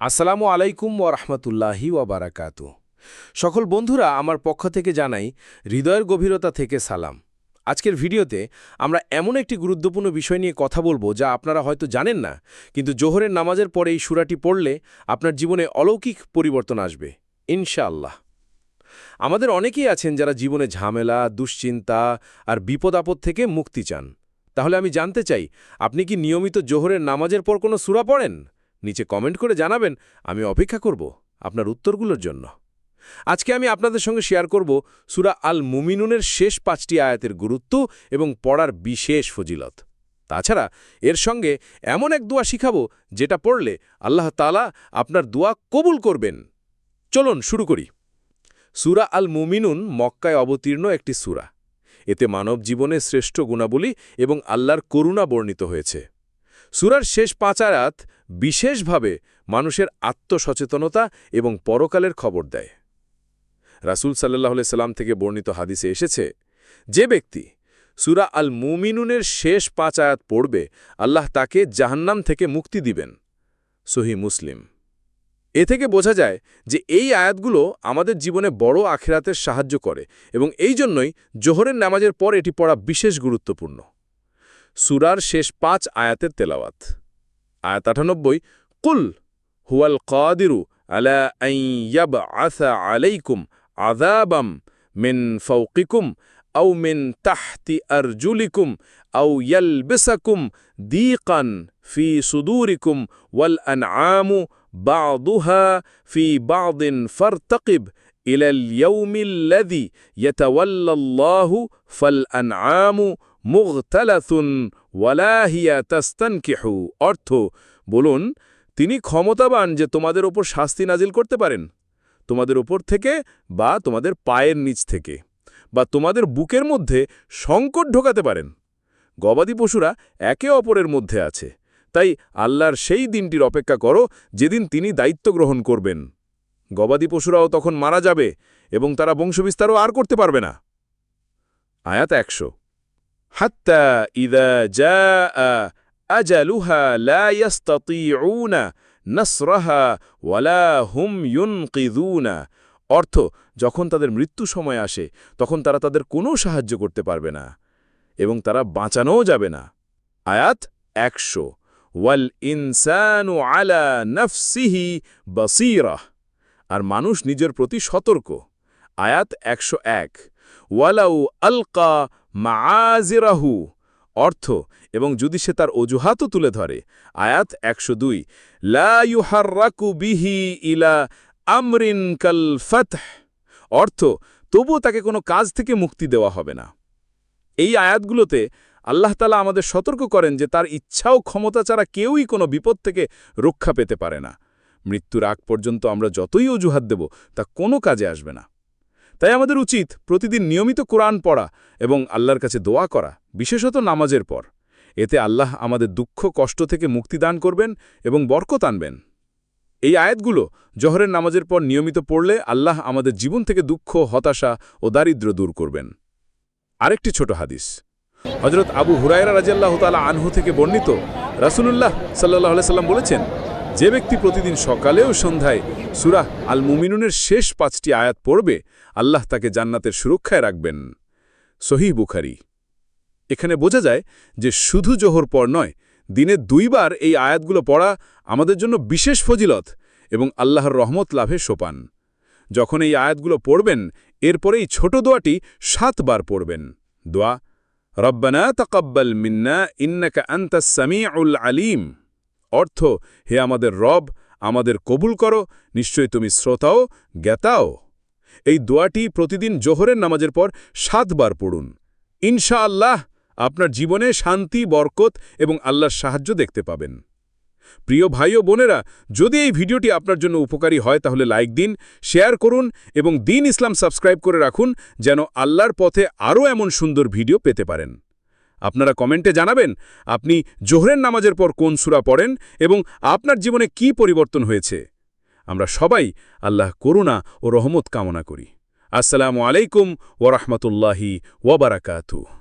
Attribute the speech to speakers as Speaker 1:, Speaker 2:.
Speaker 1: আসসালামু আলাইকুম ওরহমতুল্লাহি ওয়াবারাকাতু। সকল বন্ধুরা আমার পক্ষ থেকে জানাই হৃদয়ের গভীরতা থেকে সালাম। আজকের ভিডিওতে আমরা এমন একটি গুরুত্বপূর্ণ বিষয় নিয়ে কথা বলবো যা আপনারা হয়তো জানেন না, কিন্তু জোহরের নামাজের পরে এই সূরাটি পড়লে আপনার জীবনে অলৌকিক পরিবর্তন আসবে ইনশাআল্লাহ। আমাদের অনেকেই আছেন যারা জীবনে ঝামেলা, দুশ্চিন্তা আর বিপদ-আপদ থেকে মুক্তি চান। তাহলে আমি জানতে চাই, আপনি কি নিয়মিত জোহরের নামাজের পর কোনো সূরা পড়েন? নিচে কমেন্ট করে জানাবেন, আমি অপেক্ষা করব আপনার উত্তরগুলোর জন্য। আজকে আমি আপনাদের সঙ্গে শেয়ার করব সূরা আল মুমিনুনের শেষ ৫টি আয়াতের গুরুত্ব এবং পড়ার বিশেষ ফজিলত। তাছাড়া এর সঙ্গে এমন এক দোয়া শিখাবো যেটা পড়লে আল্লাহ তাআলা আপনার দোয়া কবুল করবেন। চলুন শুরু করি। সূরা আল মুমিনুন মক্কায় অবতীর্ণ একটি সূরা। এতে মানব জীবনের শ্রেষ্ঠ গুণাবলী এবং আল্লাহর করুণা বর্ণিত হয়েছে। সূরার শেষ ৫ আয়াত বিশেষভাবে মানুষের আত্মসচেতনতা এবং পরকালের খবর দেয়। রাসূল সাল্লাল্লাহু আলাইহি সাল্লাম থেকে বর্ণিত হাদিসে এসেছে, যে ব্যক্তি সূরা আল মুমিনুনের শেষ ৫ আয়াত পড়বে, আল্লাহ তাকে জাহান্নাম থেকে মুক্তি দিবেন। সহিহ মুসলিম। এ থেকে বোঝা যায় যে এই আয়াতগুলো আমাদের জীবনে বড় আখিরাতের সাহায্য করে এবং এই জন্যই জোহরের নামাজের পর এটি পড়া বিশেষ গুরুত্বপূর্ণ। সূরার শেষ ৫ আয়াতের তেলাওয়াত। আয়াত ৯৮, কুল হুয়াল কাদিরু আলা আন ইয়াবআসা আলাইকুম আযাবাম মিন ফাওকিকুম আও মিন তাহতি আরজুলিকুম আও ইয়ালবিসাকুম দীকান ফি সুদুরিকুম ওয়াল আনআমু বা'দুহা ফি বা'দিন ফারতাকিব ইলাল ইয়াউমিল্লাযী ইয়াতাওয়াল্লাল্লাহু ফাল আনআমু মুগতালাথুন ওয়ালা হিয়া তাস্তানকিহু। অর্থ, বলুন, তিনি ক্ষমতাবান যে তোমাদের ওপর শাস্তি নাজিল করতে পারেন, তোমাদের ওপর থেকে বা তোমাদের পায়ের নিচ থেকে বা তোমাদের বুকের মধ্যে সংকট ঢোকাতে পারেন। গবাদি পশুরা একে অপরের মধ্যে আছে, তাই আল্লাহর সেই দিনটির অপেক্ষা করো যেদিন তিনি দায়িত্ব গ্রহণ করবেন। গবাদি পশুরাও তখন মারা যাবে এবং তারা বংশবিস্তারও আর করতে পারবে না। আয়াত ১০০, হাত্তা ইযা জাআ আজালুহা লা ইয়াস্তাতিউনা নাসরাহা ওয়ালা হুম ইউনকিযুনা। অর্থ, যখন তাদের মৃত্যু সময় আসে তখন তারা তাদের কোনো সাহায্য করতে পারবে না এবং তারা বাঁচানোও যাবে না। আয়াত ১০০, ওয়াল ইনসানু আলা নাফসিহি বাসীরা। আর মানুষ নিজের প্রতি সতর্ক। আয়াত ১০১, ওয়ালাউ আলকা মাআযিরাহু। অর্থ, এবং যদি সে তার অজুহাতও তুলে ধরে। আয়াত ১০২, লা ইউহাররাকু বিহি ইলা আমরিন কাল ফাতহ। অর্থ, তবুও তাকে কোনো কাজ থেকে মুক্তি দেওয়া হবে না। এই আয়াতগুলোতে আল্লাহ তাআলা আমাদের সতর্ক করেন যে তার ইচ্ছা ও ক্ষমতা ছাড়া কেউই কোনো বিপদ থেকে রক্ষা পেতে পারে না। মৃত্যুর আগ পর্যন্ত আমরা যতই অজুহাত দেব তা কোনো কাজে আসবে না। তাই আমাদের উচিত প্রতিদিন নিয়মিত কোরআন পড়া এবং আল্লাহর কাছে দোয়া করা, বিশেষত নামাজের পর। এতে আল্লাহ আমাদের দুঃখ কষ্ট থেকে মুক্তি দান করবেন এবং বরকত আনবেন। এই আয়াতগুলো জোহরের নামাজের পর নিয়মিত পড়লে আল্লাহ আমাদের জীবন থেকে দুঃখ, হতাশা ও দারিদ্র্য দূর করবেন। আরেকটি ছোট হাদিস, হযরত আবু হুরায়রা রাদিয়াল্লাহু তাআলা আনহু থেকে বর্ণিত, রাসূলুল্লাহ সাল্লাল্লাহু আলাইহি সাল্লাম বলেছেন, যে ব্যক্তি প্রতিদিন সকালে ও সন্ধ্যায় সূরা আল মুমিনুনের শেষ ৫টি আয়াত পড়বে, আল্লাহ তাকে জান্নাতের সুরক্ষায় রাখবেন। সহিহ বুখারী। এখানে বোঝা যায় যে শুধু জোহর পর নয়, দিনে ২ বার এই আয়াতগুলো পড়া আমাদের জন্য বিশেষ ফজিলত এবং আল্লাহর রহমত লাভে সোপান। যখন এই আয়াতগুলো পড়বেন, এরপরে এই ছোট দোয়াটি ৭ বার পড়বেন। দোয়া, রব্বানা তাকাব্বাল মিন্না ইন্নাকা আনতাস সামিউল আলিম। অর্থ, হে আমাদের রব, আমাদের কবুল করো, নিশ্চয়ই তুমি শ্রোতাও জ্ঞাতাও। এই দোয়াটি প্রতিদিন জোহরের নামাজের পর ৭ বার পড়ুন। ইনশাআল্লাহ আপনার জীবনে শান্তি, বরকত এবং আল্লাহর সাহায্য দেখতে পাবেন। প্রিয় ভাই ও বোনেরা, যদি এই ভিডিওটি আপনার জন্য উপকারী হয় তাহলে লাইক দিন, শেয়ার করুন এবং দ্বীন ইসলাম সাবস্ক্রাইব করে রাখুন যেন আল্লাহর পথে আরও এমন সুন্দর ভিডিও পেতে পারেন। আপনারা কমেন্টে জানাবেন আপনি জোহরের নামাজের পর কোন সূরা পড়েন এবং আপনার জীবনে কি পরিবর্তন হয়েছে। আমরা সবাই আল্লাহ করুণা ও রহমত কামনা করি। আসসালামু আলাইকুম ওয়া রাহমাতুল্লাহি ওয়া বারাকাতুহু।